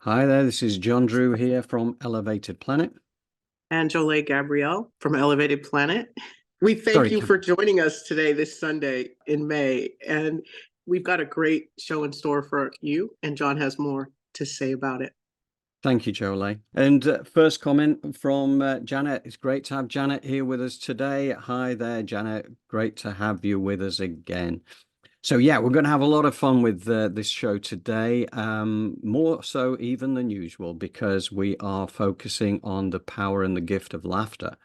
Hi there, this is John Drew here from Elevated Planet. And Jolé Gabrielle from Elevated Planet. We thank Sorry, you for joining us today, this Sunday in May. And we've got a great show in store for you, and John has more to say about it. thank you, Jolé. And first comment from Janet. It's great to have Janet here with us today. Hi there, Janet. Great to have you with us again. So yeah, we're going to have a lot of fun with this show today, more so even than usual, because we are focusing on the power and the gift of laughter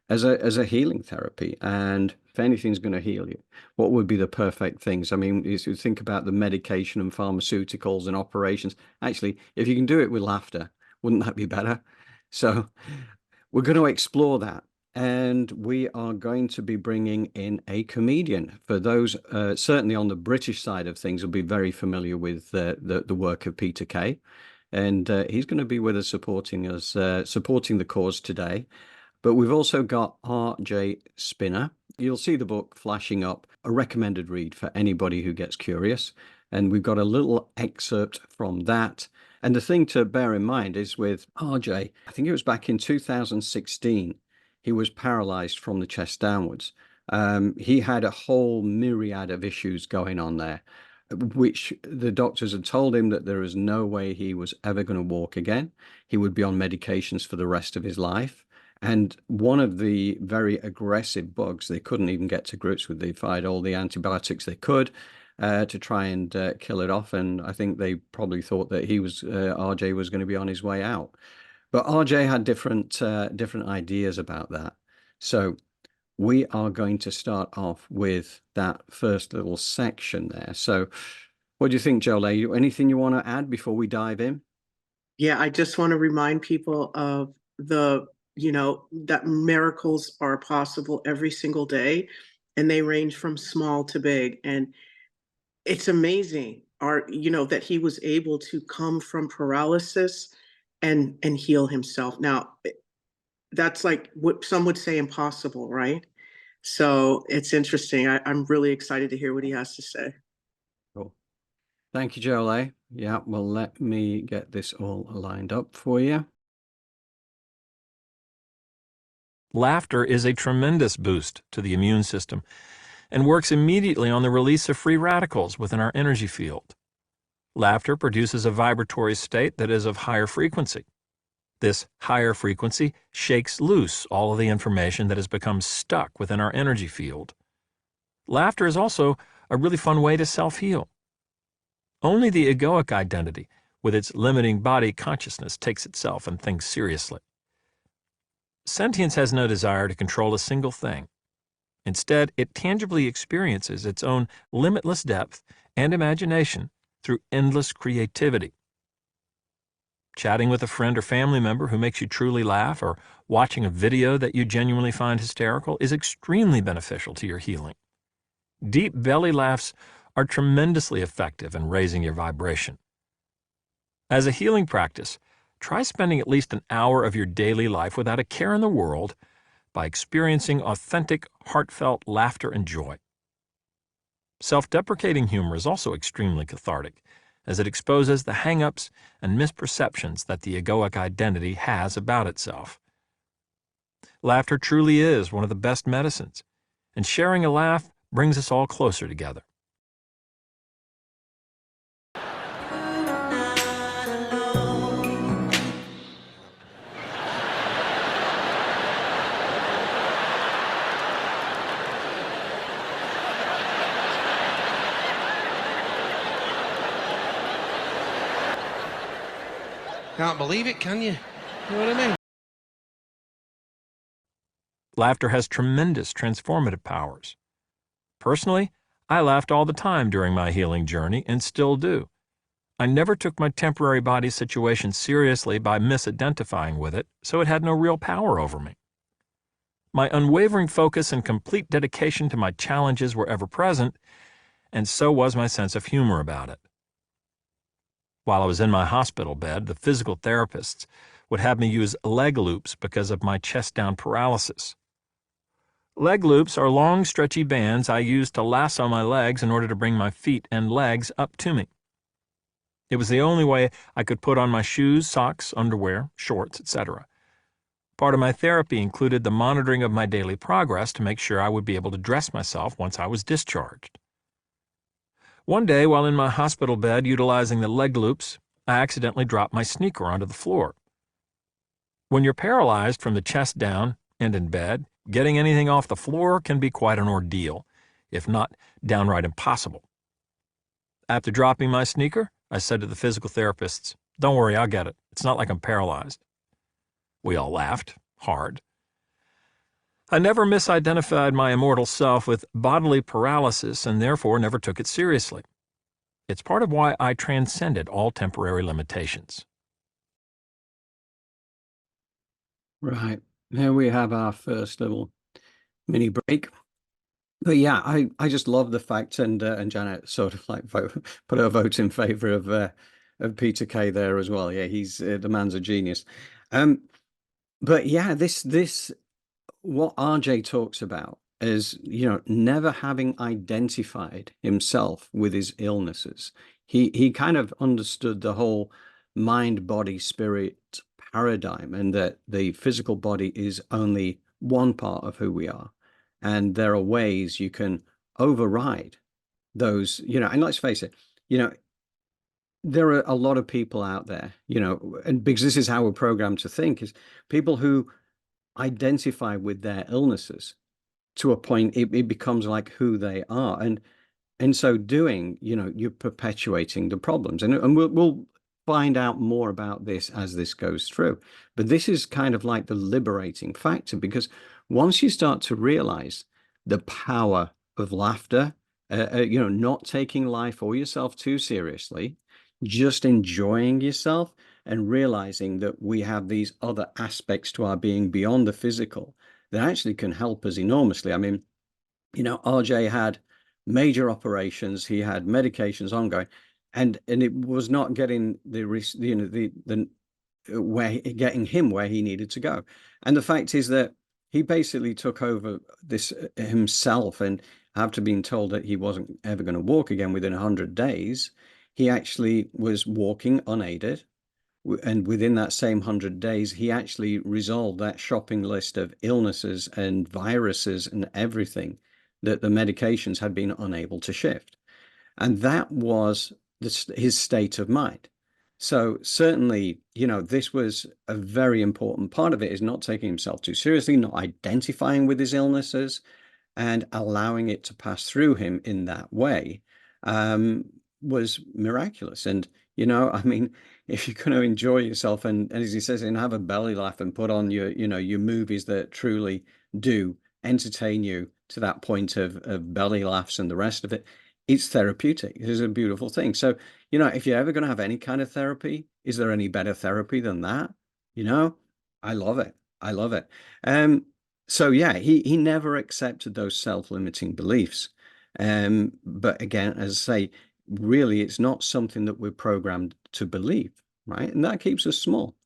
as a healing therapy. And if anything's going to heal you, what would be the perfect things? I mean, if you think about the medication and pharmaceuticals and operations, actually, if you can do it with laughter, wouldn't that be better? So we're going to explore that. And we are going to be bringing in a comedian. For those certainly on the British side of things, will be very familiar with the work of Peter Kay. And he's going to be with us, supporting the cause today. But we've also got R.J. Spina. You'll see the book flashing up, a recommended read for anybody who gets curious. And we've got a little excerpt from that. And the thing to bear in mind is with R.J., I think it was back in 2016, he was paralyzed from the chest downwards. He had a whole myriad of issues going on there, which the doctors had told him that there is no way he was ever going to walk again. He would be on medications for the rest of his life. And one of the very aggressive bugs they couldn't even get to grips with. They tried all the antibiotics they could to try and kill it off. And I think they probably thought that RJ was going to be on his way out. But RJ had different ideas about that. So we are going to start off with that first little section there. So what do you think, Jolé? Anything you want to add before we dive in? Yeah, I just want to remind people of that miracles are possible every single day, and they range from small to big. And it's amazing, that he was able to come from paralysis and heal himself. Now, that's like what some would say impossible, right? So it's interesting. I'm really excited to hear what he has to say. Cool. Thank you, Jolé. Yeah, well, let me get this all lined up for you. Laughter is a tremendous boost to the immune system and works immediately on the release of free radicals within our energy field. Laughter produces a vibratory state that is of higher frequency. This higher frequency shakes loose all of the information that has become stuck within our energy field. Laughter is also a really fun way to self-heal. Only the egoic identity, with its limiting body consciousness, takes itself and thinks seriously. Sentience has no desire to control a single thing. Instead, it tangibly experiences its own limitless depth and imagination through endless creativity. Chatting with a friend or family member who makes you truly laugh, or watching a video that you genuinely find hysterical, is extremely beneficial to your healing. Deep belly laughs are tremendously effective in raising your vibration. As a healing practice, try spending at least an hour of your daily life without a care in the world by experiencing authentic, heartfelt laughter and joy. Self-deprecating humor is also extremely cathartic, as it exposes the hang-ups and misperceptions that the egoic identity has about itself. Laughter truly is one of the best medicines, and sharing a laugh brings us all closer together. Can't believe it, can you? You know what I mean? Laughter has tremendous transformative powers. Personally, I laughed all the time during my healing journey and still do. I never took my temporary body situation seriously by misidentifying with it, so it had no real power over me. My unwavering focus and complete dedication to my challenges were ever present, and so was my sense of humor about it. While I was in my hospital bed, the physical therapists would have me use leg loops because of my chest-down paralysis. Leg loops are long, stretchy bands I use to lasso my legs in order to bring my feet and legs up to me. It was the only way I could put on my shoes, socks, underwear, shorts, etc. Part of my therapy included the monitoring of my daily progress to make sure I would be able to dress myself once I was discharged. One day, while in my hospital bed utilizing the leg loops, I accidentally dropped my sneaker onto the floor. When you're paralyzed from the chest down and in bed, getting anything off the floor can be quite an ordeal, if not downright impossible. After dropping my sneaker, I said to the physical therapists, "Don't worry, I'll get it. It's not like I'm paralyzed." We all laughed, hard. I never misidentified my immortal self with bodily paralysis and therefore never took it seriously. It's part of why I transcended all temporary limitations. Right. Here we have our first little mini break. But yeah, I just love the fact, and Janet sort of like put her vote in favor of Peter Kay there as well. Yeah, he's the man's a genius. But yeah, this what RJ talks about is, never having identified himself with his illnesses. He kind of understood the whole mind, body, spirit paradigm, and that the physical body is only one part of who we are. And there are ways you can override those, and let's face it, there are a lot of people out there, and because this is how we're programmed to think, is people who identify with their illnesses to a point it becomes like who they are, and in so doing, you're perpetuating the problems, and we'll find out more about this as this goes through. But this is kind of like the liberating factor, because once you start to realize the power of laughter, not taking life or yourself too seriously, just enjoying yourself, and realizing that we have these other aspects to our being beyond the physical that actually can help us enormously. I mean, RJ had major operations, he had medications ongoing, and it was not getting getting him where he needed to go. And the fact is that he basically took over this himself, and after being told that he wasn't ever going to walk again within 100 days, he actually was walking unaided. And within that same 100 days, he actually resolved that shopping list of illnesses and viruses and everything that the medications had been unable to shift. And that was his state of mind. So certainly, this was a very important part of it, is not taking himself too seriously, not identifying with his illnesses, and allowing it to pass through him in that way, was miraculous. And, I mean, if you're going to enjoy yourself and as he says, and have a belly laugh and put on your movies that truly do entertain you to that point of belly laughs and the rest of it, it's therapeutic. It is a beautiful thing. So, if you're ever going to have any kind of therapy, is there any better therapy than that? I love it. I love it. So yeah, he never accepted those self-limiting beliefs. But again, as I say, really, it's not something that we're programmed to believe, right? And that keeps us small.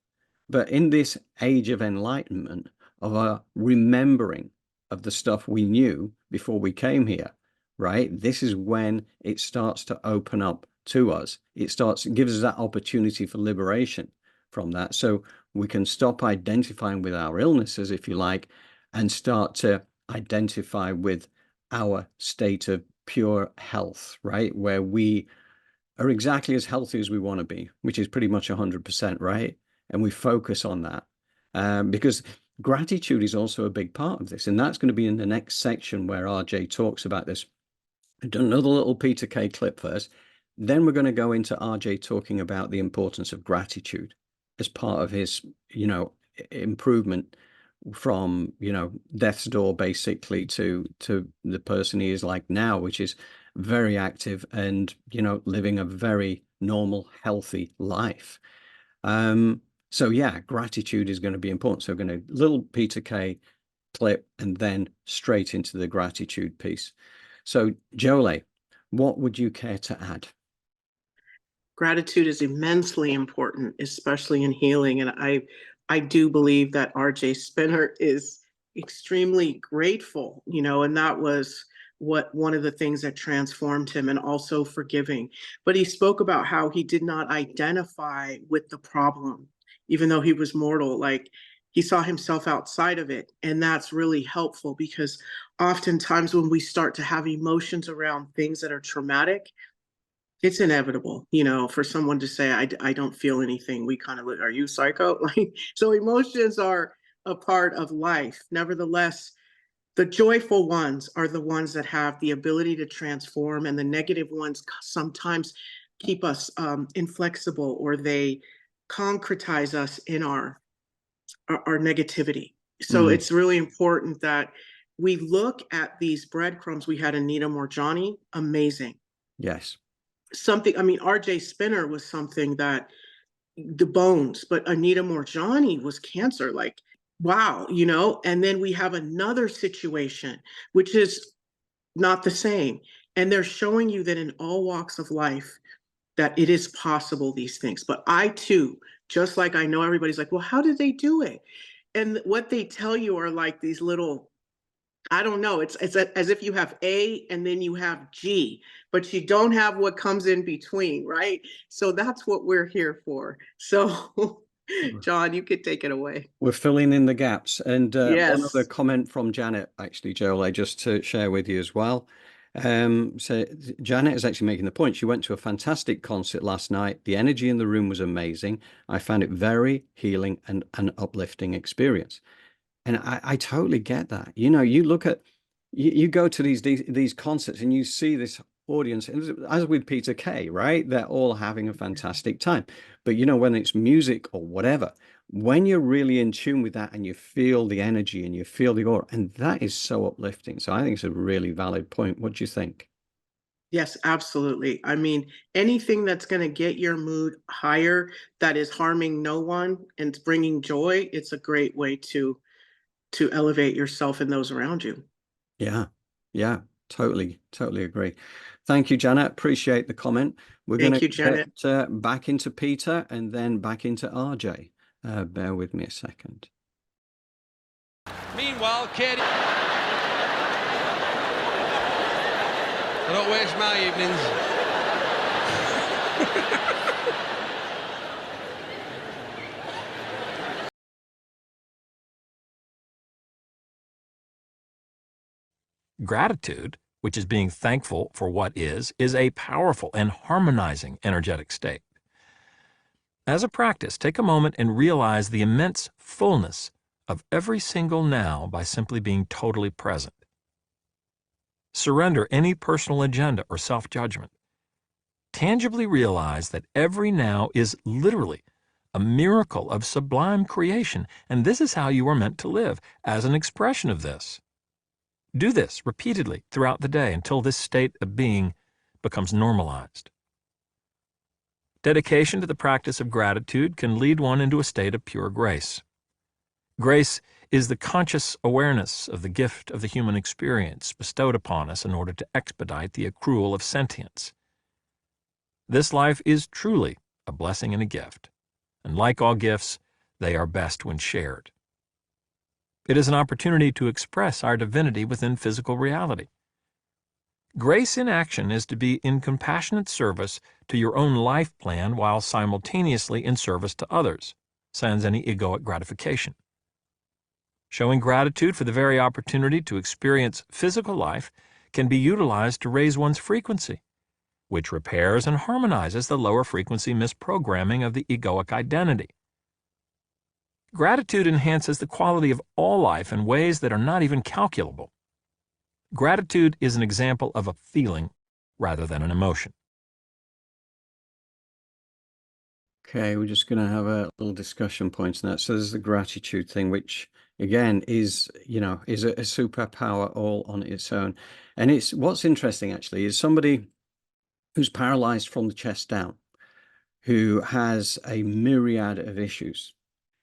But in this age of enlightenment, of our remembering of the stuff we knew before we came here, right? This is when it starts to open up to us. It gives us that opportunity for liberation from that. So we can stop identifying with our illnesses, if you like, and start to identify with our state of pure health, right? Where we are exactly as healthy as we want to be, which is pretty much 100%, right? And we focus on that, because gratitude is also a big part of this. And that's going to be in the next section where RJ talks about this. I've done another little Peter Kay clip first. Then we're going to go into RJ talking about the importance of gratitude as part of his, improvement from, death's door basically to the person he is like now, which is very active and, living a very normal, healthy life. So yeah, gratitude is going to be important. So we're going to little Peter Kay clip and then straight into the gratitude piece. So Jolé, what would you care to add? Gratitude is immensely important, especially in healing. And I do believe that RJ Spinner is extremely grateful, and that was one of the things that transformed him, and also forgiving. But he spoke about how he did not identify with the problem, even though he was mortal. Like, he saw himself outside of it. And that's really helpful, because oftentimes when we start to have emotions around things that are traumatic, it's inevitable, for someone to say, I don't feel anything. We kind of look, are you psycho? Like, so emotions are a part of life. Nevertheless, the joyful ones are the ones that have the ability to transform, and the negative ones sometimes keep us inflexible, or they concretize us in our negativity. So it's really important that we look at these breadcrumbs. We had Anita Morjani, amazing. Yes. Something, I mean, RJ Spinner was something that, the bones, but Anita Morjani was cancer. Like, wow, and then we have another situation, which is not the same. And they're showing you that in all walks of life, that it is possible, these things. But I too, just like, I know everybody's like, well, how did they do it? And what they tell you are like these little, I don't know, it's as if you have A and then you have G, but you don't have what comes in between, right? So that's what we're here for. So John, you could take it away. We're filling in the gaps. And Yes. one other comment from Janet, actually, Jolé, just to share with you as well. So Janet is actually making the point. She went to a fantastic concert last night. The energy in the room was amazing. I found it very healing and an uplifting experience. And I totally get that. You look at, you go to these concerts and you see this audience, as with Peter Kay, right? They're all having a fantastic time. But when it's music or whatever, when you're really in tune with that and you feel the energy and you feel the aura, and that is so uplifting. So I think it's a really valid point. What do you think? Yes, absolutely. I mean, anything that's going to get your mood higher, that is harming no one and bringing joy, it's a great way to elevate yourself and those around you. Yeah, totally agree. Thank you, Janet. Appreciate the comment. We're going Thank you, to Janet. get back into Peter and then back into RJ. Bear with me a second. Meanwhile, Katie. I don't waste my evenings. Gratitude, which is being thankful for what is a powerful and harmonizing energetic state. As a practice, take a moment and realize the immense fullness of every single now by simply being totally present. Surrender any personal agenda or self-judgment. Tangibly realize that every now is literally a miracle of sublime creation, and this is how you are meant to live, as an expression of this. Do this repeatedly throughout the day until this state of being becomes normalized. Dedication to the practice of gratitude can lead one into a state of pure grace. Grace is the conscious awareness of the gift of the human experience bestowed upon us in order to expedite the accrual of sentience. This life is truly a blessing and a gift, and like all gifts, they are best when shared. It is an opportunity to express our divinity within physical reality. Grace in action is to be in compassionate service to your own life plan while simultaneously in service to others, sans any egoic gratification. Showing gratitude for the very opportunity to experience physical life can be utilized to raise one's frequency, which repairs and harmonizes the lower frequency misprogramming of the egoic identity. Gratitude enhances the quality of all life in ways that are not even calculable. Gratitude is an example of a feeling rather than an emotion. Okay, we're just going to have a little discussion point on that. So there's the gratitude thing, which again is a superpower all on its own. And it's what's interesting actually is somebody who's paralyzed from the chest down, who has a myriad of issues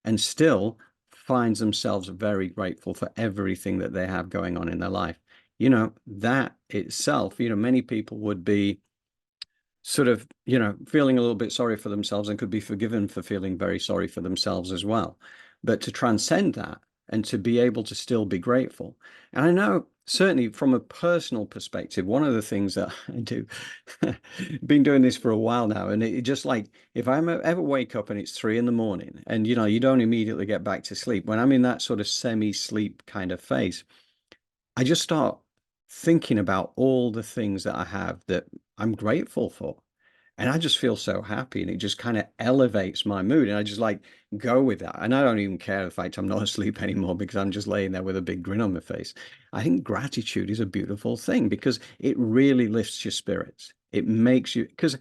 and still finds themselves very grateful for everything that they have going on in their life. That itself, many people would be sort of, feeling a little bit sorry for themselves and could be forgiven for feeling very sorry for themselves as well. But to transcend that and to be able to still be grateful. And I know certainly from a personal perspective, one of the things that I do, been doing this for a while now, and it just like, if I ever wake up and it's 3 a.m. and, you know, you don't immediately get back to sleep, when I'm in that sort of semi-sleep kind of phase, I just start thinking about all the things that I have that I'm grateful for. And I just feel so happy, and it just kind of elevates my mood. And I just like go with that. And I don't even care the fact I'm not asleep anymore, because I'm just laying there with a big grin on my face. I think gratitude is a beautiful thing, because it really lifts your spirits. It makes you, because,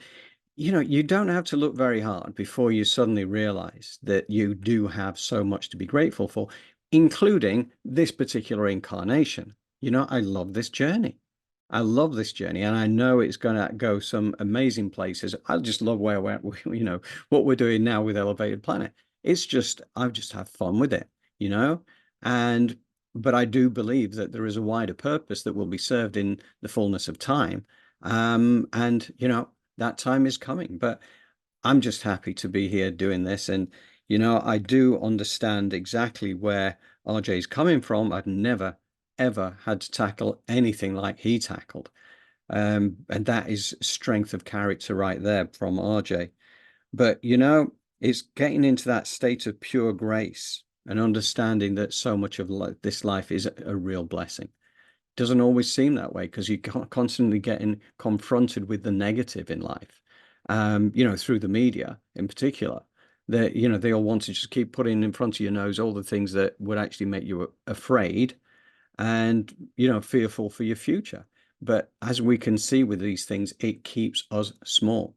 you know, you don't have to look very hard before you suddenly realize that you do have so much to be grateful for, including this particular incarnation. You know, I love this journey. I love this journey, and I know it's going to go some amazing places. I just love where we're, you know, what we're doing now with Elevated Planet. It's just, I've just had fun with it, you know, but I do believe that there is a wider purpose that will be served in the fullness of time. And, you know, that time is coming, but I'm just happy to be here doing this. And, you know, I do understand exactly where RJ's coming from. I've never ever had to tackle anything like he tackled. And that is strength of character right there from RJ. But, you know, it's getting into that state of pure grace and understanding that so much of this life is a real blessing. Doesn't always seem that way, because you're constantly getting confronted with the negative in life, you know, through the media in particular. That, you know, they all want to just keep putting in front of your nose all the things that would actually make you afraid and, you know, fearful for your future. But as we can see with these things, it keeps us small.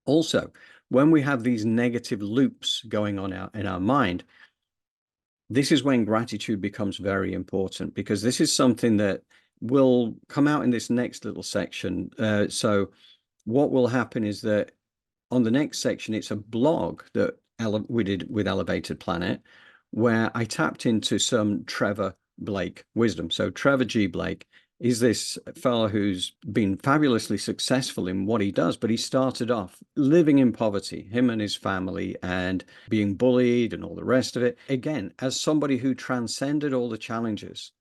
Also, when we have these negative loops going on in our mind, this is when gratitude becomes very important, because this is something that will come out in this next little section. So what will happen is that on the next section, it's a blog that we did with Elevated Planet, where I tapped into some Trevor Blake wisdom. So Trevor G. Blake is this fellow who's been fabulously successful in what he does, but he started off living in poverty, him and his family, and being bullied and all the rest of it. Again, as somebody who transcended all the challenges,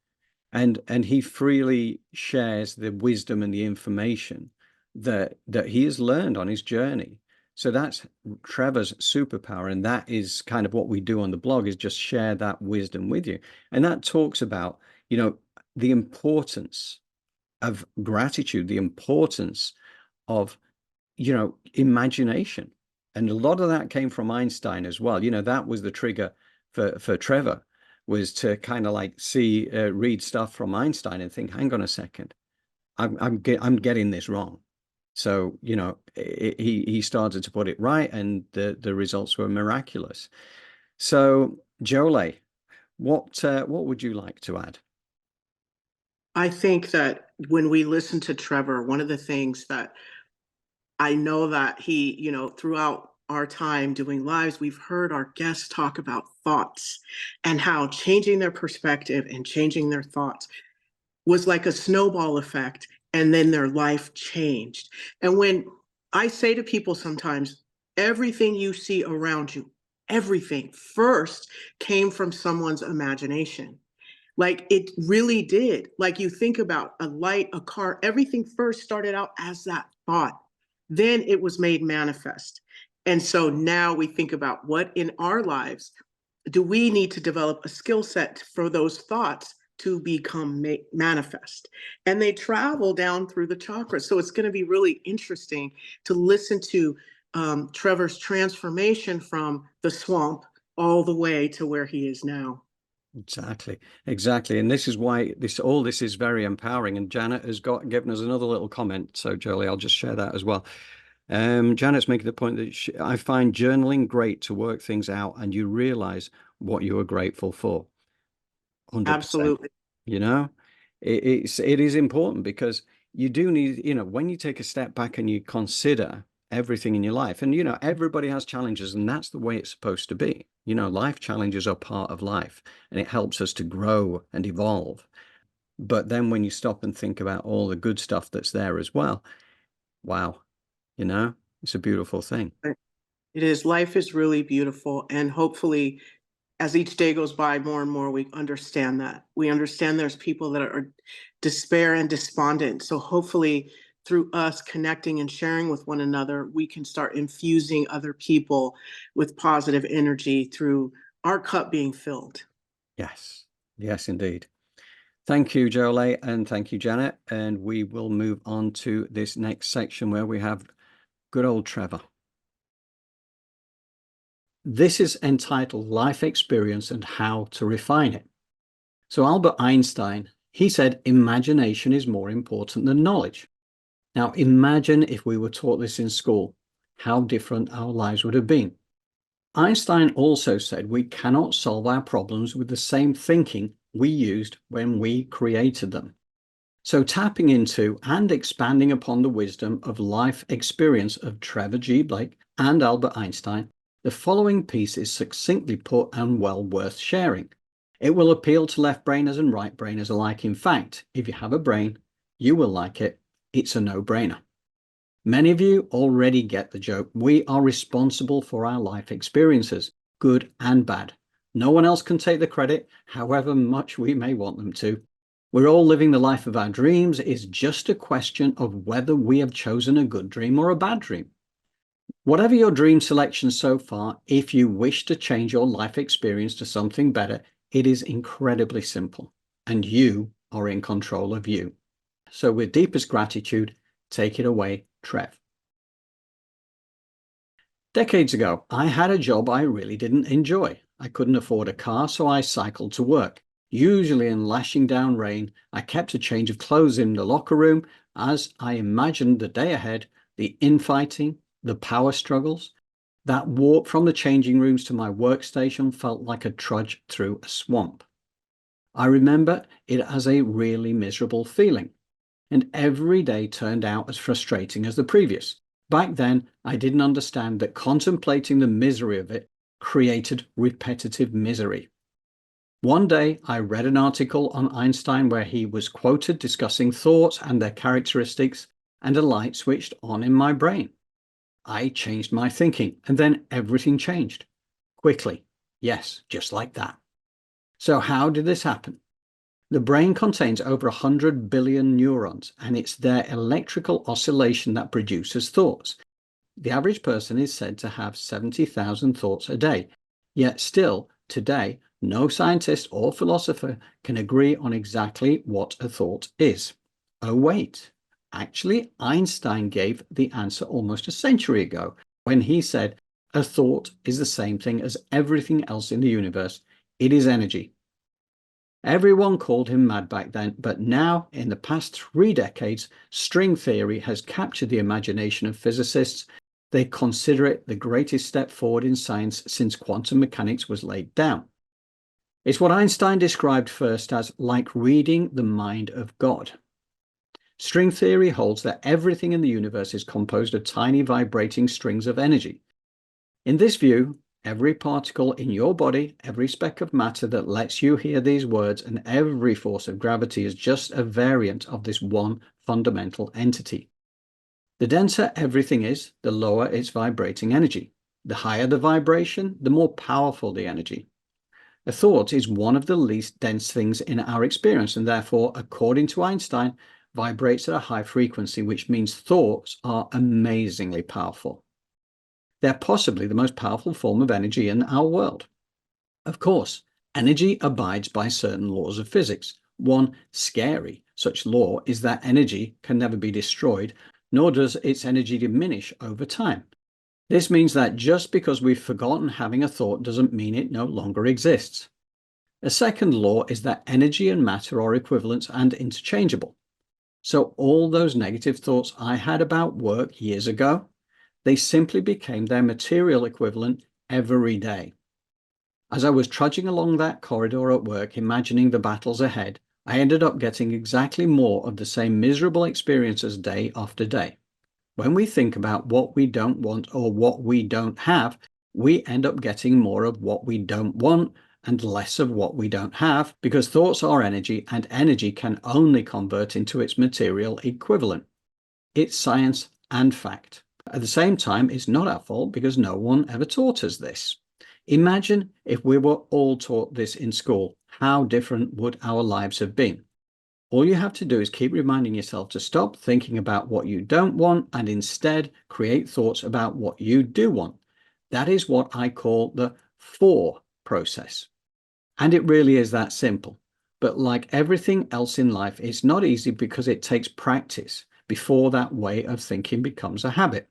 and he freely shares the wisdom and the information that he has learned on his journey. So that's Trevor's superpower, and that is kind of what we do on the blog, is just share that wisdom with you. And that talks about, you know, the importance of gratitude, the importance of, you know, imagination. And a lot of that came from Einstein as well. You know, that was the trigger for Trevor, was to kind of like read stuff from Einstein and think, hang on a second, I'm getting this wrong. So, you know, he started to put it right, and the results were miraculous. So, Jolé, what would you like to add? I think that when we listen to Trevor, one of the things that I know that he, you know, throughout our time doing lives, we've heard our guests talk about thoughts and how changing their perspective and changing their thoughts was like a snowball effect, and then their life changed. And when I say to people sometimes, everything you see around you, everything first came from someone's imagination. Like it really did. Like you think about a light, a car, everything first started out as that thought. Then it was made manifest. And so now we think about what in our lives do we need to develop a skill set for those thoughts to become manifest. And they travel down through the chakras. So it's going to be really interesting to listen to Trevor's transformation from the swamp all the way to where he is now. Exactly. And this is why all this is very empowering. And Janet has given us another little comment. So Jolé, I'll just share that as well. Janet's making the point that I find journaling great to work things out, and you realize what you are grateful for. 100%. Absolutely. You know, it is important, because you do need, you know, when you take a step back and you consider everything in your life, and, you know, everybody has challenges, and that's the way it's supposed to be. You know, life challenges are part of life, and it helps us to grow and evolve. But then when you stop and think about all the good stuff that's there as well, wow, you know, it's a beautiful thing. It is. Life is really beautiful. And hopefully as each day goes by, more and more we understand that. We understand there's people that are despair and despondent. So hopefully through us connecting and sharing with one another, we can start infusing other people with positive energy through our cup being filled. Yes. Yes, indeed. Thank you, Jolé, and thank you, Janet. And we will move on to this next section where we have good old Trevor. This is entitled Life Experience and How to Refine It. So Albert Einstein, he said, imagination is more important than knowledge. Now, imagine if we were taught this in school, how different our lives would have been. Einstein also said we cannot solve our problems with the same thinking we used when we created them. So tapping into and expanding upon the wisdom of life experience of Trevor G. Blake and Albert Einstein, the following piece is succinctly put and well worth sharing. It will appeal to left-brainers and right-brainers alike. In fact, if you have a brain, you will like it. It's a no-brainer. Many of you already get the joke. We are responsible for our life experiences, good and bad. No one else can take the credit, however much we may want them to. We're all living the life of our dreams. It's just a question of whether we have chosen a good dream or a bad dream. Whatever your dream selection so far, if you wish to change your life experience to something better, it is incredibly simple, and you are in control of you. So with deepest gratitude, take it away, Trev. Decades ago, I had a job I really didn't enjoy. I couldn't afford a car, so I cycled to work. Usually in lashing down rain, I kept a change of clothes in the locker room as I imagined the day ahead, the infighting, the power struggles. That walk from the changing rooms to my workstation felt like a trudge through a swamp. I remember it as a really miserable feeling, and every day turned out as frustrating as the previous. Back then, I didn't understand that contemplating the misery of it created repetitive misery. One day, I read an article on Einstein where he was quoted discussing thoughts and their characteristics, and a light switched on in my brain. I changed my thinking, and then everything changed. Quickly. Yes, just like that. So how did this happen? The brain contains over 100 billion neurons, and it's their electrical oscillation that produces thoughts. The average person is said to have 70,000 thoughts a day. Yet still, today, no scientist or philosopher can agree on exactly what a thought is. Oh, wait. Actually, Einstein gave the answer almost a century ago when he said, a thought is the same thing as everything else in the universe. It is energy. Everyone called him mad back then, but now, in the past 3 decades, string theory has captured the imagination of physicists. They consider it the greatest step forward in science since quantum mechanics was laid down. It's what Einstein described first as like reading the mind of God. String theory holds that everything in the universe is composed of tiny vibrating strings of energy. In this view, every particle in your body, every speck of matter that lets you hear these words, and every force of gravity is just a variant of this one fundamental entity. The denser everything is, the lower its vibrating energy. The higher the vibration, the more powerful the energy. A thought is one of the least dense things in our experience, and therefore, according to Einstein, vibrates at a high frequency, which means thoughts are amazingly powerful. They're possibly the most powerful form of energy in our world. Of course, energy abides by certain laws of physics. One scary such law is that energy can never be destroyed, nor does its energy diminish over time. This means that just because we've forgotten having a thought doesn't mean it no longer exists. A second law is that energy and matter are equivalent and interchangeable. So all those negative thoughts I had about work years ago, they simply became their material equivalent every day. As I was trudging along that corridor at work, imagining the battles ahead, I ended up getting exactly more of the same miserable experiences day after day. When we think about what we don't want or what we don't have, we end up getting more of what we don't want and less of what we don't have, because thoughts are energy, and energy can only convert into its material equivalent. It's science and fact. At the same time, it's not our fault because no one ever taught us this. Imagine if we were all taught this in school, how different would our lives have been? All you have to do is keep reminding yourself to stop thinking about what you don't want and instead create thoughts about what you do want. That is what I call the for process. And it really is that simple. But like everything else in life, it's not easy because it takes practice before that way of thinking becomes a habit.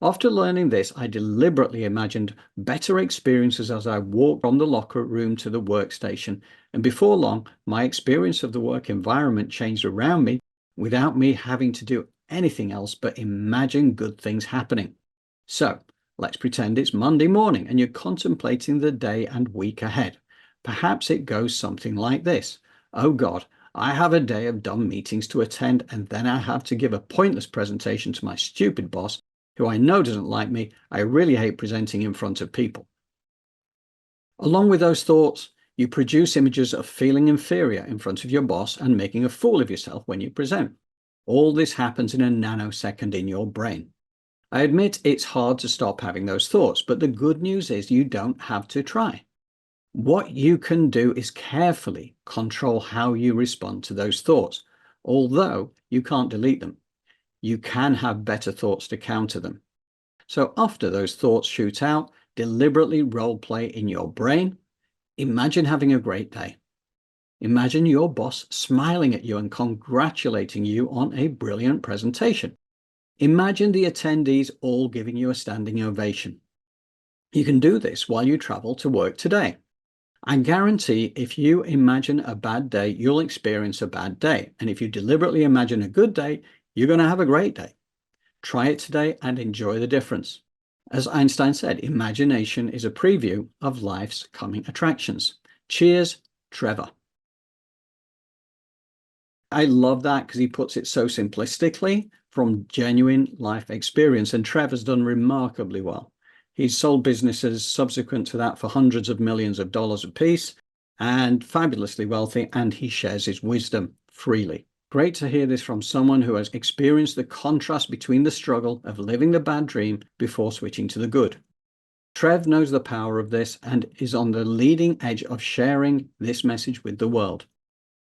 After learning this, I deliberately imagined better experiences as I walked from the locker room to the workstation, and before long, my experience of the work environment changed around me without me having to do anything else but imagine good things happening. So, let's pretend it's Monday morning and you're contemplating the day and week ahead. Perhaps it goes something like this. Oh God, I have a day of dumb meetings to attend, and then I have to give a pointless presentation to my stupid boss, who I know doesn't like me. I really hate presenting in front of people. Along with those thoughts, you produce images of feeling inferior in front of your boss and making a fool of yourself when you present. All this happens in a nanosecond in your brain. I admit it's hard to stop having those thoughts, but the good news is you don't have to try. What you can do is carefully control how you respond to those thoughts. Although you can't delete them, you can have better thoughts to counter them. So after those thoughts shoot out, deliberately role play in your brain. Imagine having a great day. Imagine your boss smiling at you and congratulating you on a brilliant presentation. Imagine the attendees all giving you a standing ovation. You can do this while you travel to work today. I guarantee if you imagine a bad day, you'll experience a bad day. And if you deliberately imagine a good day, you're going to have a great day. Try it today and enjoy the difference. As Einstein said, imagination is a preview of life's coming attractions. Cheers, Trevor. I love that because he puts it so simplistically from genuine life experience. And Trevor's done remarkably well. He's sold businesses subsequent to that for hundreds of millions of dollars apiece and fabulously wealthy, and he shares his wisdom freely. Great to hear this from someone who has experienced the contrast between the struggle of living the bad dream before switching to the good. Trev knows the power of this and is on the leading edge of sharing this message with the world.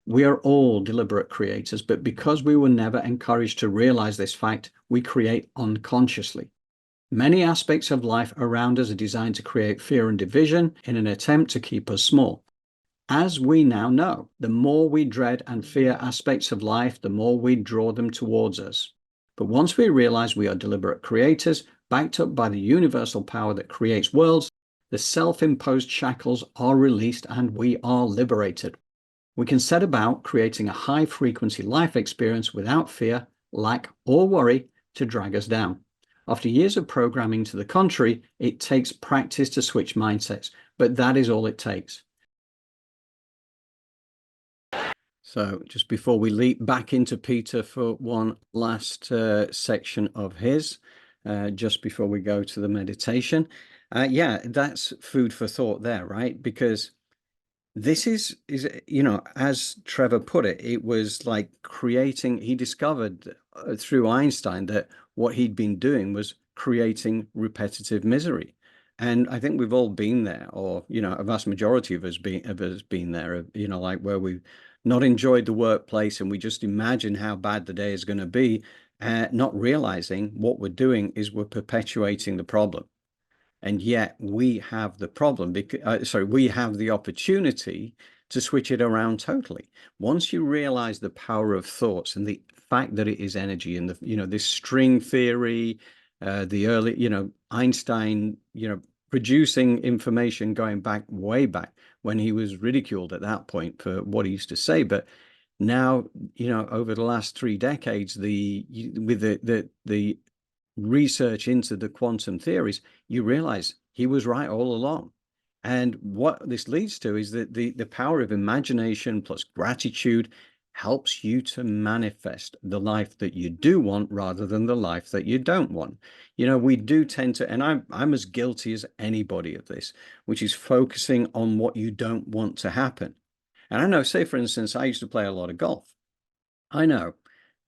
We are all deliberate creators, but because we were never encouraged to realize this fact, we create unconsciously. Many aspects of life around us are designed to create fear and division in an attempt to keep us small. As we now know, the more we dread and fear aspects of life, the more we draw them towards us. But once we realize we are deliberate creators, backed up by the universal power that creates worlds, the self-imposed shackles are released and we are liberated. We can set about creating a high-frequency life experience without fear, lack, or worry to drag us down. After years of programming to the contrary, it takes practice to switch mindsets, but that is all it takes. So just before we leap back into Peter for one last section of his, just before we go to the meditation, yeah, that's food for thought there, right? Because this is, you know, as Trevor put it, it was like creating, he discovered through Einstein that what he'd been doing was creating repetitive misery. And I think we've all been there, or, you know, a vast majority of us been there, you know, like where we've not enjoyed the workplace and we just imagine how bad the day is going to be, not realizing what we're doing is we're perpetuating the problem. And yet we have the problem because, we have the opportunity to switch it around totally. Once you realize the power of thoughts and the fact that it is energy, and the, you know, this string theory, the early, you know, Einstein, you know, producing information going back way back when he was ridiculed at that point for what he used to say. But now, you know, over the last 3 decades, with the research into the quantum theories, you realize he was right all along. And what this leads to is that the power of imagination plus gratitude helps you to manifest the life that you do want rather than the life that you don't want. You know, we do tend to, and I'm as guilty as anybody of this, which is focusing on what you don't want to happen. And I know, say for instance, I used to play a lot of golf. I know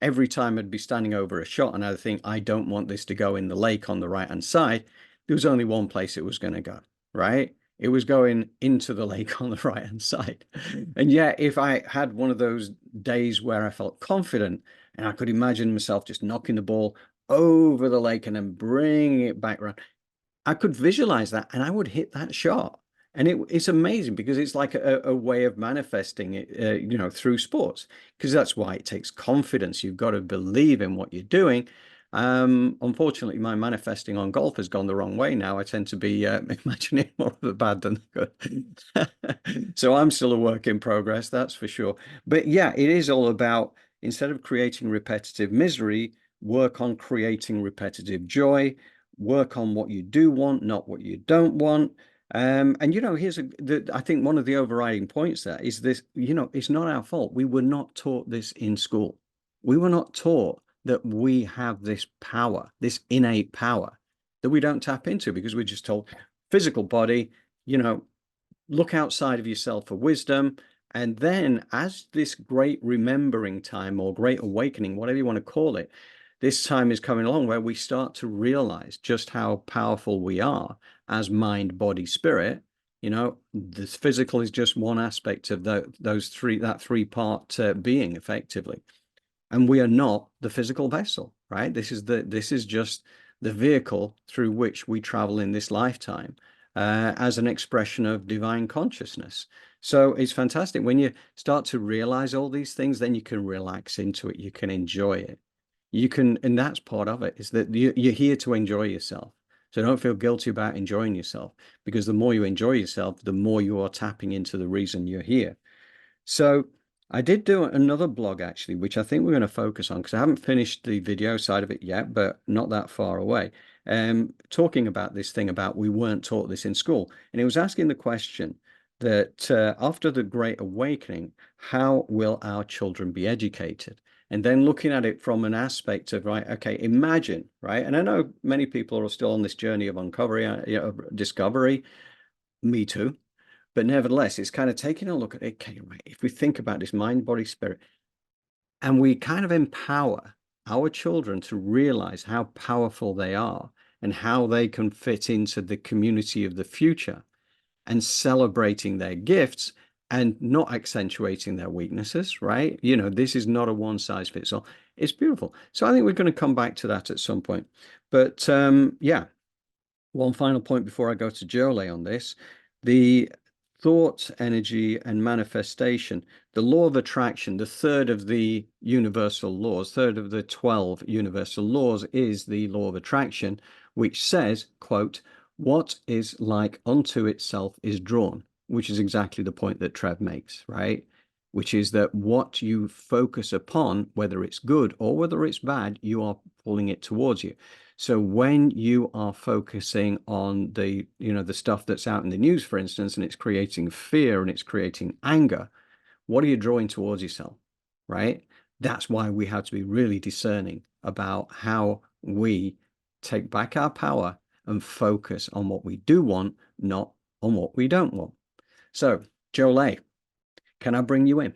every time I'd be standing over a shot and I'd think, I don't want this to go in the lake on the right hand side, there was only one place it was going to go, right? It was going into the lake on the right-hand side. And yet, if I had one of those days where I felt confident and I could imagine myself just knocking the ball over the lake and then bringing it back around, I could visualize that and I would hit that shot. And it's amazing because it's like a way of manifesting it, through sports, because that's why it takes confidence. You've got to believe in what you're doing. Unfortunately, my manifesting on golf has gone the wrong way now. I tend to be imagining more of the bad than the good. So I'm still a work in progress, that's for sure. But yeah, it is all about, instead of creating repetitive misery, work on creating repetitive joy, work on what you do want, not what you don't want. And here's I think one of the overriding points there is this, it's not our fault. We were not taught this in school. We were not taught that we have this power, this innate power that we don't tap into, because we're just told physical body, look outside of yourself for wisdom. And then as this great remembering time or great awakening, whatever you want to call it, this time is coming along where we start to realize just how powerful we are as mind, body, spirit. This physical is just one aspect of that three-part being, effectively. And we are not the physical vessel, right? This is just the vehicle through which we travel in this lifetime, as an expression of divine consciousness. So it's fantastic when you start to realize all these things. Then you can relax into it, you can enjoy it. And that's part of it, is that you're here to enjoy yourself. So don't feel guilty about enjoying yourself, because the more you enjoy yourself, the more you are tapping into the reason you're here. So I did do another blog, actually, which I think we're going to focus on, because I haven't finished the video side of it yet, but not that far away. Talking about this thing about we weren't taught this in school. And it was asking the question that after the Great Awakening, how will our children be educated? And then looking at it from an aspect of, right, okay, imagine, right? And I know many people are still on this journey of discovery, me too. But nevertheless, it's kind of taking a look at, okay, right, if we think about this mind, body, spirit, and we kind of empower our children to realize how powerful they are and how they can fit into the community of the future, and celebrating their gifts and not accentuating their weaknesses, right? This is not a one size fits all. It's beautiful. So I think we're going to come back to that at some point. But yeah, one final point before I go to Jolé on this. The thought, energy, and manifestation, the law of attraction, the third of the universal laws, third of the 12 universal laws, is the law of attraction, which says, quote, "What is like unto itself is drawn," which is exactly the point that Trev makes, right? Which is that what you focus upon, whether it's good or whether it's bad, you are pulling it towards you. So when you are focusing on the stuff that's out in the news, for instance, and it's creating fear and it's creating anger, what are you drawing towards yourself, right? That's why we have to be really discerning about how we take back our power and focus on what we do want, not on what we don't want. So, Jolé, can I bring you in?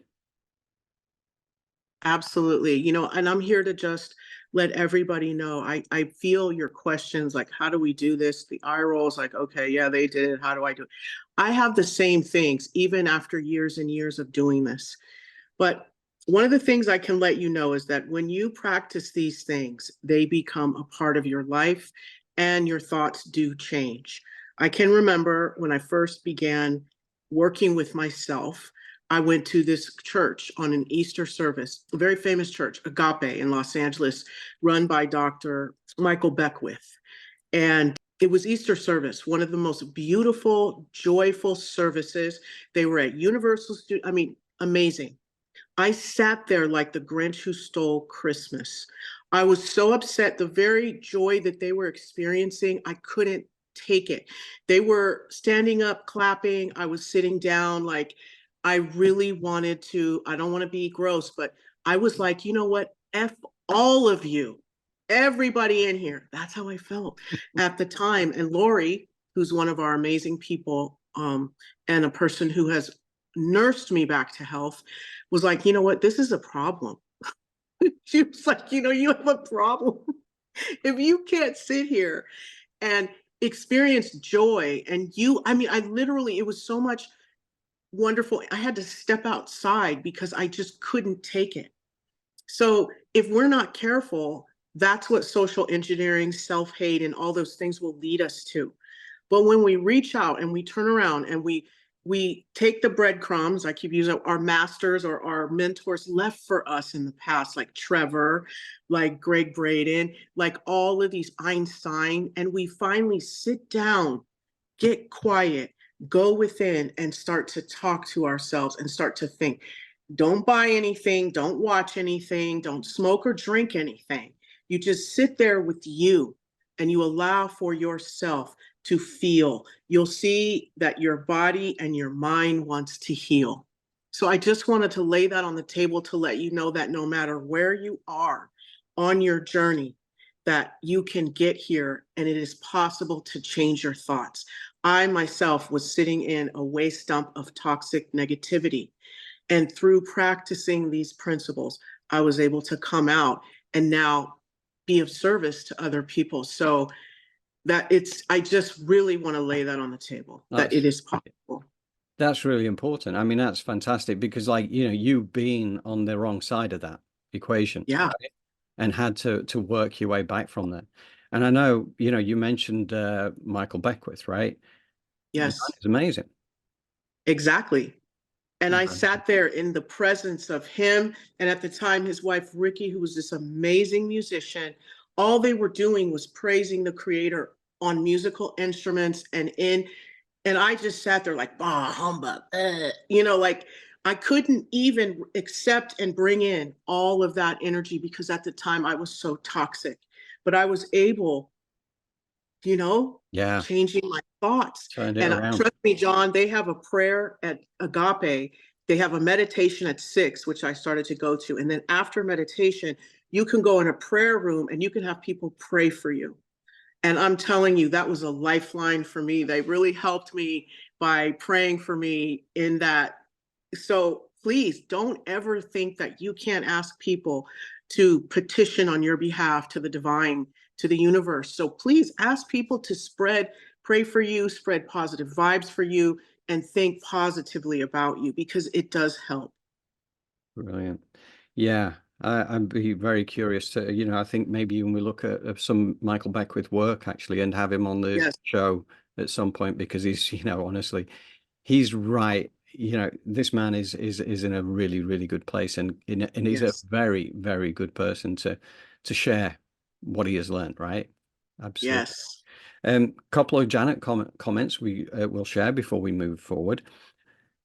Absolutely. And I'm here to just let everybody know. I feel your questions, like, how do we do this? The eye rolls, like, okay, yeah, they did it. How do I do it? I have the same things, even after years and years of doing this. But one of the things I can let you know is that when you practice these things, they become a part of your life, and your thoughts do change. I can remember when I first began working with myself, I went to this church on an Easter service, a very famous church, Agape, in Los Angeles, run by Dr. Michael Beckwith. And it was Easter service, one of the most beautiful, joyful services. They were at Universal Studios. I mean, amazing. I sat there like the Grinch who stole Christmas. I was so upset. The very joy that they were experiencing, I couldn't take it. They were standing up, clapping. I was sitting down, like, I really wanted to, I don't want to be gross, but I was like, you know what? F all of you, everybody in here. That's how I felt at the time. And Lori, who's one of our amazing people, and a person who has nursed me back to health, was like, you know what? This is a problem. She was like, you have a problem. If you can't sit here and experienced joy. And I mean, I literally, it was so much wonderful. I had to step outside because I just couldn't take it. So if we're not careful, that's what social engineering, self-hate, and all those things will lead us to. But when we reach out and we turn around and we take the breadcrumbs, I keep using our masters or our mentors left for us in the past, like Trevor, like Greg Braden, like all of these Einstein, and we finally sit down, get quiet, go within and start to talk to ourselves and start to think. Don't buy anything, don't watch anything, don't smoke or drink anything. You just sit there with you and you allow for yourself to feel. You'll see that your body and your mind wants to heal. So I just wanted to lay that on the table to let you know that no matter where you are on your journey, that you can get here and it is possible to change your thoughts. I myself was sitting in a waste dump of toxic negativity. And through practicing these principles, I was able to come out and now be of service to other people. So I just really want to lay that on the table, that it is possible. That's really important. I mean, that's fantastic because, like, you know, you've been on the wrong side of that equation. Yeah. Right? And had to work your way back from that. And I know, you know, you mentioned Michael Beckwith, right? Yes. It's amazing. Exactly. And I Yeah. sat there in the presence of him. And at the time, his wife, Ricky, who was this amazing musician, all they were doing was praising the creator on musical instruments and I just sat there like, bah, humbug, you know, like I couldn't even accept and bring in all of that energy because at the time I was so toxic, but I was able, you know, Yeah. changing my thoughts. Turned it And around. trust me, John, they have a prayer at Agape. They have a meditation at 6, which I started to go to. And then after meditation, you can go in a prayer room and you can have people pray for you. And I'm telling you, that was a lifeline for me. They really helped me by praying for me in that. So please don't ever think that you can't ask people to petition on your behalf to the divine, to the universe. So please ask people to pray for you, spread positive vibes for you, and think positively about you because it does help. Brilliant. Yeah. I'd be very curious to, you know, I think maybe even we look at some Michael Beckwith work actually and have him on the Yes. show at some point because he's, you know, honestly, he's right. You know, this man is in a really, really good place and he's a Yes. very, very good person to share what he has learned, right? Absolutely. Yes. Couple of Janet comments we will share before we move forward.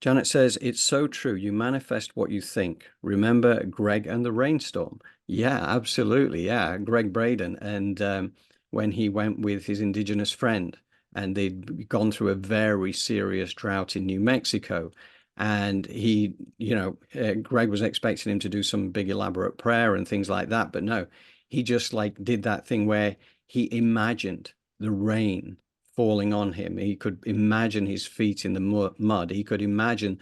Janet says, it's so true. You manifest what you think. Remember Greg and the rainstorm? Yeah, absolutely. Yeah. Greg Braden. And when he went with his indigenous friend and they'd gone through a very serious drought in New Mexico. And he, you know, Greg was expecting him to do some big elaborate prayer and things like that. But no, he just like did that thing where he imagined the rain falling on him. He could imagine his feet in the mud. He could imagine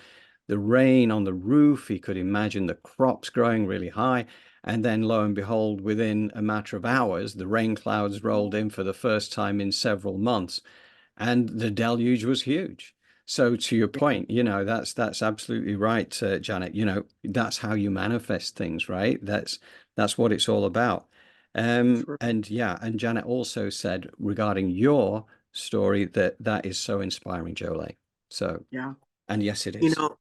the rain on the roof. He could imagine the crops growing really high. And then lo and behold, within a matter of hours, the rain clouds rolled in for the first time in several months. And the deluge was huge. So to your point, you know, that's absolutely right, Janet. You know, that's how you manifest things, right? That's what it's all about. And yeah, and Janet also said regarding your story that is so inspiring, Jolé. So Yeah. and yes, it is. You know,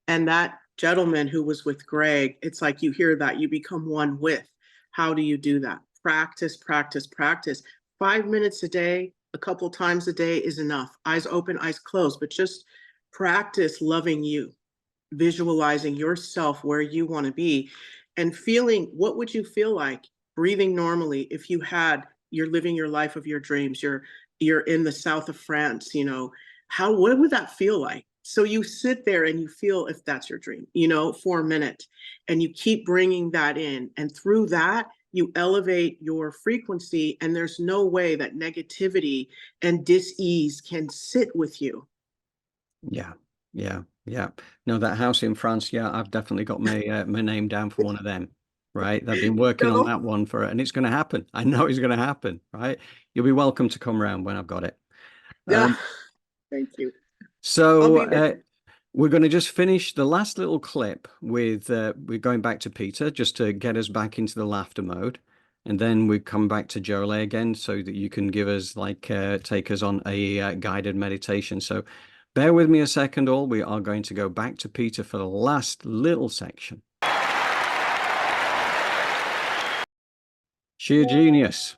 and that gentleman who was with Greg, it's like you hear that you become one with. How do you do that? Practice, practice, practice. 5 minutes a day, a couple times a day is enough. Eyes open, eyes closed, but just practice loving you, visualizing yourself where you want to be and feeling what would you feel like breathing normally if you're living your life of your dreams, you're in the south of France, you know, what would that feel like? So you sit there and you feel if that's your dream, you know, for a minute, and you keep bringing that in. And through that, you elevate your frequency, and there's no way that negativity and dis-ease can sit with you. Yeah, yeah, yeah. No, that house in France, yeah, I've definitely got my my name down for one of them, right? I've been working on No? that one and it's going to happen. I know it's going to happen, right? You'll be welcome to come around when I've got it. Yeah. Um, Thank you. I'll so be there. we're going to just finish the last little clip with we're going back to Peter just to get us back into the laughter mode. And then we come back to Jolé again so that you can give us take us on a guided meditation. So bear with me a second, all. We are going to go back to Peter for the last little section. Sheer genius.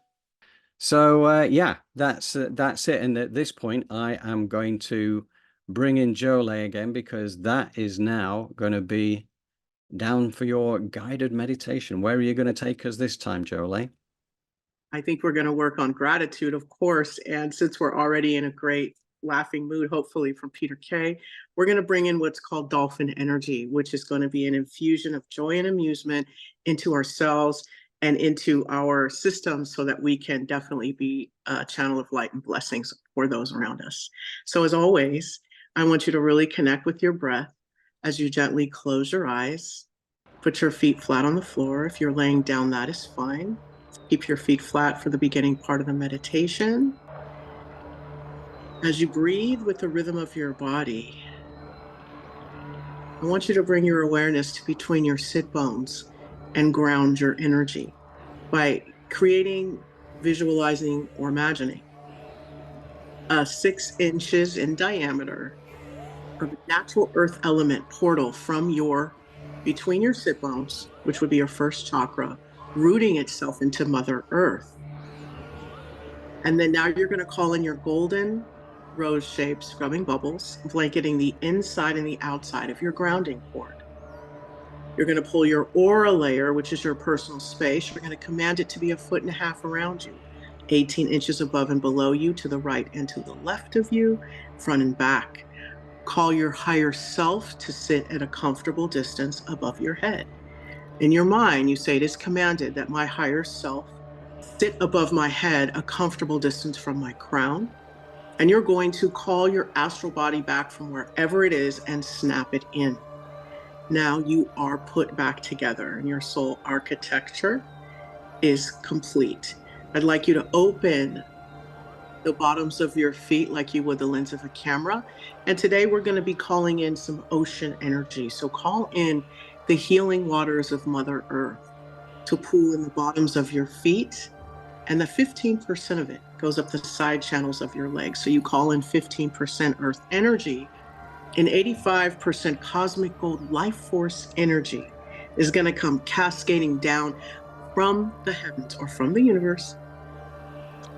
So yeah, that's it. And at this point, I am going to bring in Jolé again because that is now going to be down for your guided meditation. Where are you going to take us this time, Jolé? I think we're going to work on gratitude, of course. And since we're already in a great laughing mood, hopefully from Peter K, we're going to bring in what's called dolphin energy, which is going to be an infusion of joy and amusement into ourselves and into our systems so that we can definitely be a channel of light and blessings for those around us. So as always, I want you to really connect with your breath as you gently close your eyes. Put your feet flat on the floor. If you're laying down, that is fine. Keep your feet flat for the beginning part of the meditation. As you breathe with the rhythm of your body, I want you to bring your awareness to between your sit bones and ground your energy by creating, visualizing, or imagining a 6 inches in diameter of a natural earth element portal from between your sit bones, which would be your first chakra, rooting itself into Mother Earth. And then now you're going to call in your golden rose-shaped scrubbing bubbles, blanketing the inside and the outside of your grounding cord. You're going to pull your aura layer, which is your personal space. You're going to command it to be 1.5 feet around you, 18 inches above and below you, to the right and to the left of you, front and back. Call your higher self to sit at a comfortable distance above your head. In your mind, you say, it is commanded that my higher self sit above my head a comfortable distance from my crown. And you're going to call your astral body back from wherever it is and snap it in. Now you are put back together and your soul architecture is complete. I'd like you to open the bottoms of your feet like you would the lens of a camera. And today we're going to be calling in some ocean energy. So call in the healing waters of Mother Earth to pool in the bottoms of your feet. And the 15% of it goes up the side channels of your legs. So you call in 15% earth energy, and 85% cosmic gold life force energy is going to come cascading down from the heavens or from the universe.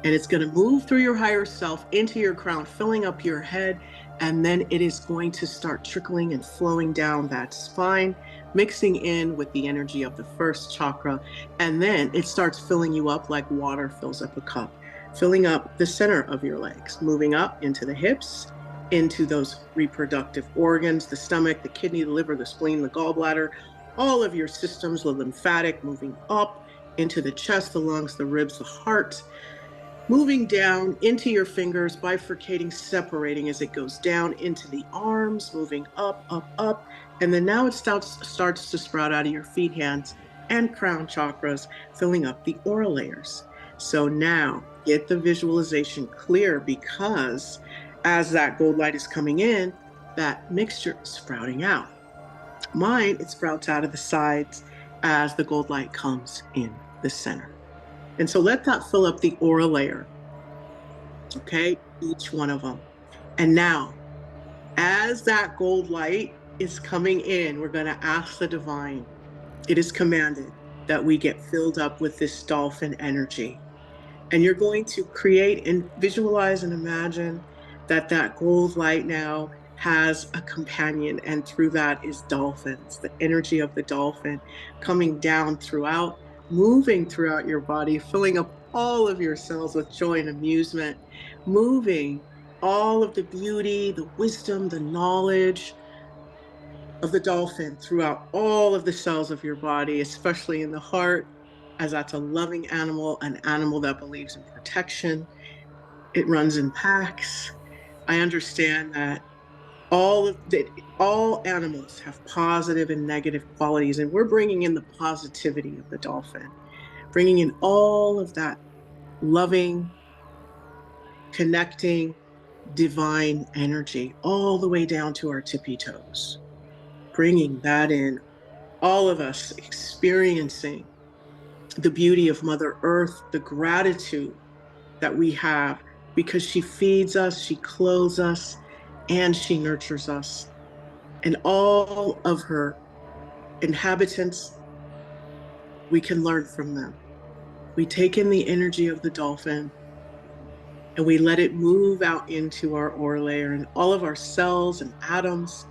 And it's going to move through your higher self into your crown, filling up your head. And then it is going to start trickling and flowing down that spine, mixing in with the energy of the first chakra. And then it starts filling you up like water fills up a cup, filling up the center of your legs, moving up into the hips, into those reproductive organs, the stomach, the kidney, the liver, the spleen, the gallbladder, all of your systems, the lymphatic, moving up into the chest, the lungs, the ribs, the heart, moving down into your fingers, bifurcating, separating as it goes down into the arms, moving up, up, up. And then now it starts to sprout out of your feet, hands, and crown chakras, filling up the aura layers. So now get the visualization clear, because as that gold light is coming in, that mixture is sprouting out. Mine, it sprouts out of the sides as the gold light comes in the center. And so let that fill up the aura layer. Okay, each one of them. And now, as that gold light is coming in, we're going to ask the divine. It is commanded that we get filled up with this dolphin energy. And you're going to create and visualize and imagine that that gold light now has a companion, and through that is dolphins, the energy of the dolphin coming down throughout, moving throughout your body, filling up all of your cells with joy and amusement, moving all of the beauty, the wisdom, the knowledge of the dolphin throughout all of the cells of your body, especially in the heart, as that's a loving animal, an animal that believes in protection. It runs in packs. I understand that all animals have positive and negative qualities, and we're bringing in the positivity of the dolphin, bringing in all of that loving, connecting, divine energy all the way down to our tippy toes, bringing that in, all of us experiencing the beauty of Mother Earth, the gratitude that we have because she feeds us, she clothes us, and she nurtures us. And all of her inhabitants, we can learn from them. We take in the energy of the dolphin and we let it move out into our aura layer and all of our cells and atoms.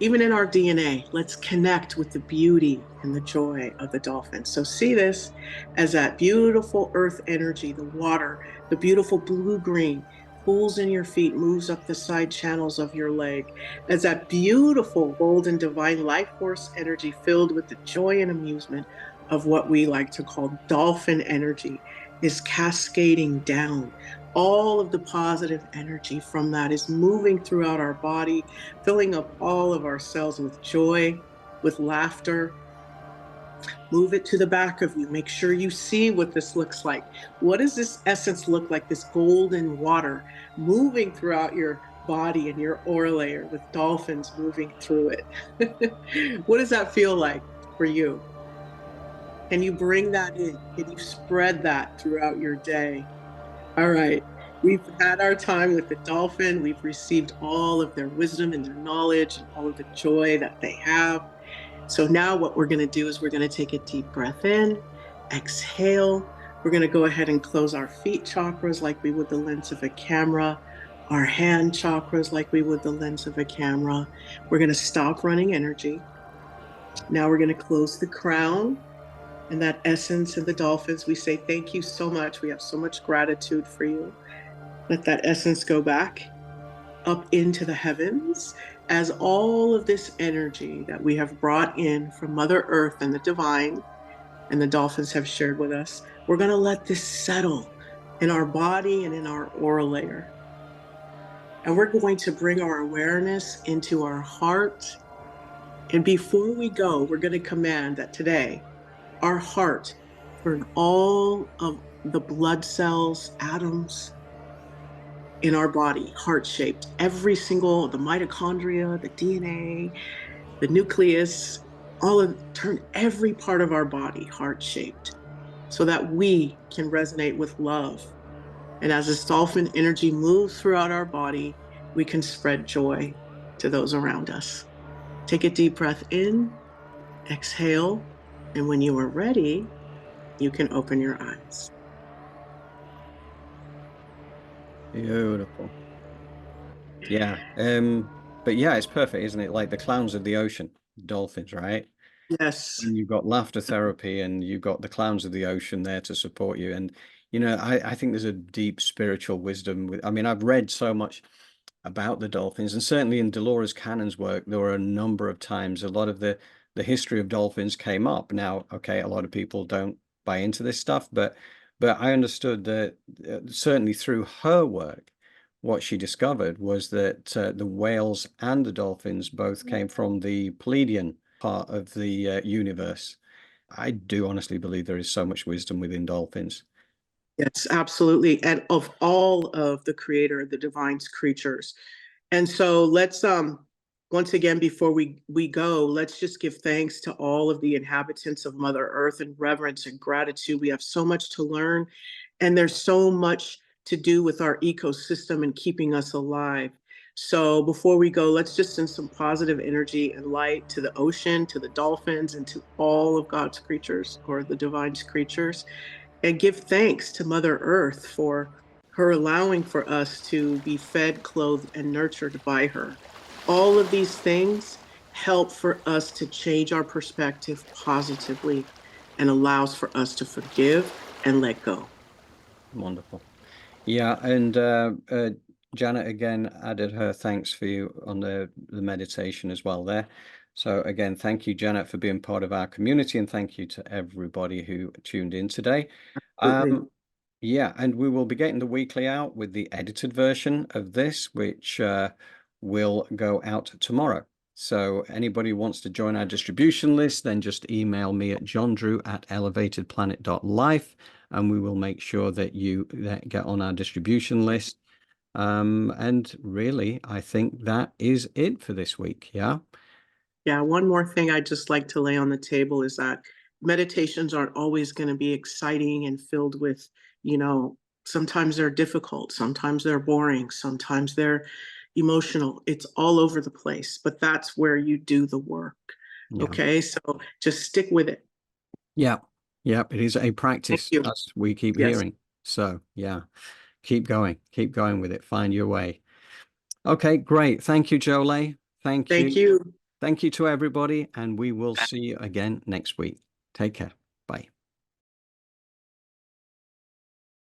Even in our DNA, let's connect with the beauty and the joy of the dolphin. So see this as that beautiful earth energy, the water, the beautiful blue-green pools in your feet, moves up the side channels of your leg, as that beautiful golden divine life force energy filled with the joy and amusement of what we like to call dolphin energy is cascading down. All of the positive energy from that is moving throughout our body, filling up all of our cells with joy, with laughter. Move it to the back of you. Make sure you see what this looks like. What does this essence look like, this golden water moving throughout your body and your aura layer with dolphins moving through it? What does that feel like for you? Can you bring that in? Can you spread that throughout your day? All right. We've had our time with the dolphin. We've received all of their wisdom and their knowledge and all of the joy that they have. So now what we're going to do is we're going to take a deep breath in, exhale. We're going to go ahead and close our feet chakras like we would the lens of a camera, our hand chakras like we would the lens of a camera. We're going to stop running energy. Now we're going to close the crown and that essence and the dolphins. We say, thank you so much. We have so much gratitude for you. Let that essence go back up into the heavens as all of this energy that we have brought in from Mother Earth and the divine and the dolphins have shared with us. We're going to let this settle in our body and in our aura layer. And we're going to bring our awareness into our heart. And before we go, we're going to command that today, our heart, turn all of the blood cells, atoms in our body, heart-shaped, every single, the mitochondria, the DNA, the nucleus, turn every part of our body heart-shaped so that we can resonate with love. And as this dolphin energy moves throughout our body, we can spread joy to those around us. Take a deep breath in, exhale, and when you are ready, you can open your eyes. Beautiful. Yeah. But yeah, it's perfect, isn't it? Like the clowns of the ocean, dolphins, right? Yes. And you've got laughter therapy and you've got the clowns of the ocean there to support you. And, you know, I think there's a deep spiritual wisdom with, I mean, I've read so much about the dolphins, and certainly in Dolores Cannon's work, there were a number of times a lot of the history of dolphins came up. Now, okay, a lot of people don't buy into this stuff, but I understood that certainly through her work, what she discovered was that the whales and the dolphins both came from the Pleiadian part of the universe. I do honestly believe there is so much wisdom within dolphins. Yes, absolutely. And of all of the creator, the divine's creatures. And so let's once again, before we go, let's just give thanks to all of the inhabitants of Mother Earth and reverence and gratitude. We have so much to learn, and there's so much to do with our ecosystem and keeping us alive. So before we go, let's just send some positive energy and light to the ocean, to the dolphins, and to all of God's creatures or the divine's creatures, and give thanks to Mother Earth for her allowing for us to be fed, clothed, and nurtured by her. All of these things help for us to change our perspective positively and allows for us to forgive and let go. Wonderful. Yeah, and Janet again added her thanks for you on the meditation as well there. So again, thank you, Janet, for being part of our community, and thank you to everybody who tuned in today. Yeah, and we will be getting the weekly out with the edited version of this, which will go out tomorrow. So anybody who wants to join our distribution list, then just email me at johndrew@elevatedplanet.life. and we will make sure that you get on our distribution list. And really, I think that is it for this week. Yeah. Yeah, one more thing I'd just like to lay on the table is that meditations aren't always going to be exciting and filled with, sometimes they're difficult, sometimes they're boring, sometimes they're emotional. It's all over the place, but that's where you do the work. Yeah. Okay, so just stick with it. Yeah. Yeah. It is a practice, Thank you. as we keep Yes. hearing. So, yeah, keep going with it. Find your way. Okay, great. Thank you, Jolé. Thank you. Thank you. Thank you to everybody, and we will see you again next week. Take care. Bye.